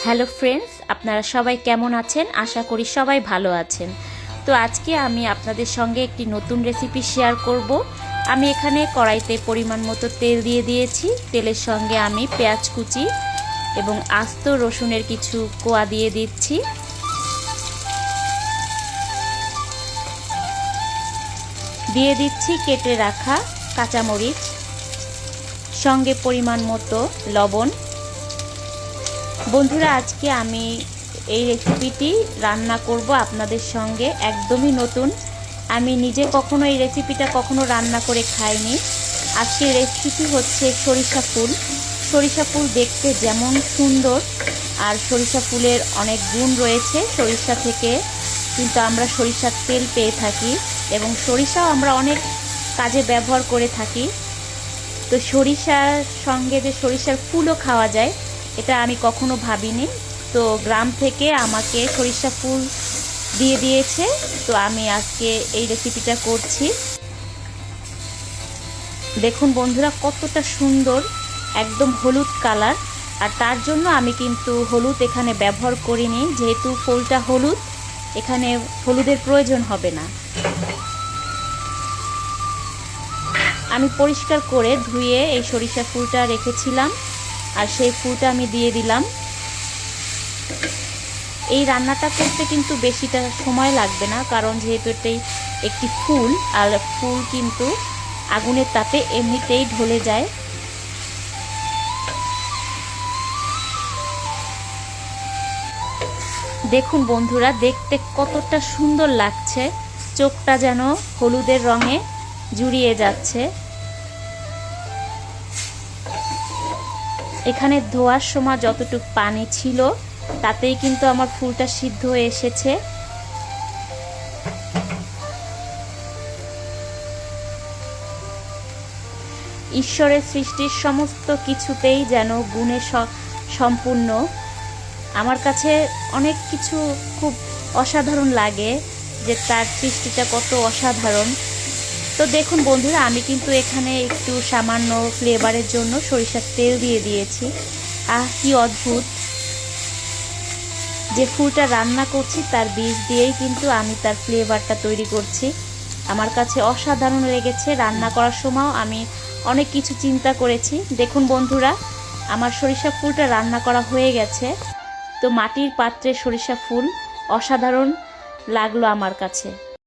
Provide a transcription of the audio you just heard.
Hello friends, আপনারা সবাই কেমন আছেন? আশা করি সবাই ভালো আছেন। তো আজকে আমি আপনাদের সঙ্গে একটি নতুন রেসিপি শেয়ার করব। আমি এখানে কড়াইতে পরিমাণ মতো তেল দিয়ে দিয়েছি। তেলের সঙ্গে আমি পেঁয়াজ কুচি এবং আস্ত রসুনের কিছু কোয়া দিয়ে দিচ্ছি। দিয়ে দিচ্ছি কেটে রাখা কাঁচামরিচ, সঙ্গে পরিমাণ মতো লবণ। বন্ধুরা, আজকে আমি এই রেসিপিটি রান্না করব আপনাদের সঙ্গে, একদমই নতুন। আমি নিজে কখনো এই রেসিপিটা রান্না করে খাইনি। আজকের রেসিপি হচ্ছে সরিষা ফুল। সরিষা ফুল দেখতে যেমন সুন্দর, আর সরিষা ফুলের অনেক গুণ রয়েছে। সরিষা থেকে কিন্তু আমরা সরিষার তেল পেয়ে থাকি এবং সরিষাও আমরা অনেক কাজে ব্যবহার করে থাকি। তো সরিষার সঙ্গে যে সরিষার ফুলও খাওয়া যায়, এটা আমি কখনো ভাবিনি। তো গ্রাম থেকে আমাকে সরিষা ফুল দিয়ে দিয়েছে, তো আমি আজকে এই রেসিপিটা করছি। দেখুন বন্ধুরা, কতটা সুন্দর, একদম হলুদ কালার। আর তার জন্য আমি কিন্তু হলুদ এখানে ব্যবহার করিনি, যেহেতু ফুলটা হলুদ, এখানে হলুদের প্রয়োজন হবে না। আমি পরিষ্কার করে ধুয়ে এই সরিষা ফুলটা রেখেছিলাম, আর সেই ফুলটা আমি দিয়ে দিলাম। এই রান্নাটা করতে কিন্তু বেশিটা সময় লাগবে না, কারণ যেহেতু এটাই একটি ফুল, আর ফুল কিন্তু আগুনের তাপে এমনিতেই ঢলে যায়। দেখুন বন্ধুরা, দেখতে কতটা সুন্দর লাগছে, চোখটা যেন হলুদের রঙে জুড়িয়ে যাচ্ছে। এখানে ধোয়ার সময় যতটুকু পানি ছিল, তাতেই কিন্তু আমার ফুলটা সিদ্ধ হয়ে এসেছে। ঈশ্বরের সৃষ্টির সমস্ত কিছুতেই যেন গুণে সম্পূর্ণ। আমার কাছে অনেক কিছু খুব অসাধারণ লাগে, যে তার সৃষ্টিটা কত অসাধারণ। তো দেখুন বন্ধুরা, আমি কিন্তু এখানে একটু সামান্য ফ্লেভারের জন্য সরিষার তেল দিয়ে দিয়েছি। কি অদ্ভুত! যে ফুলটা রান্না করছি তার বীজ দিয়েই কিন্তু আমি তার ফ্লেভারটা তৈরি করছি। আমার কাছে অসাধারণ লেগেছে। রান্না করার সময়ও আমি অনেক কিছু চিন্তা করেছি। দেখুন বন্ধুরা, আমার সরিষা ফুলটা রান্না করা হয়ে গেছে। তো মাটির পাত্রে সরিষা ফুল অসাধারণ লাগলো আমার কাছে।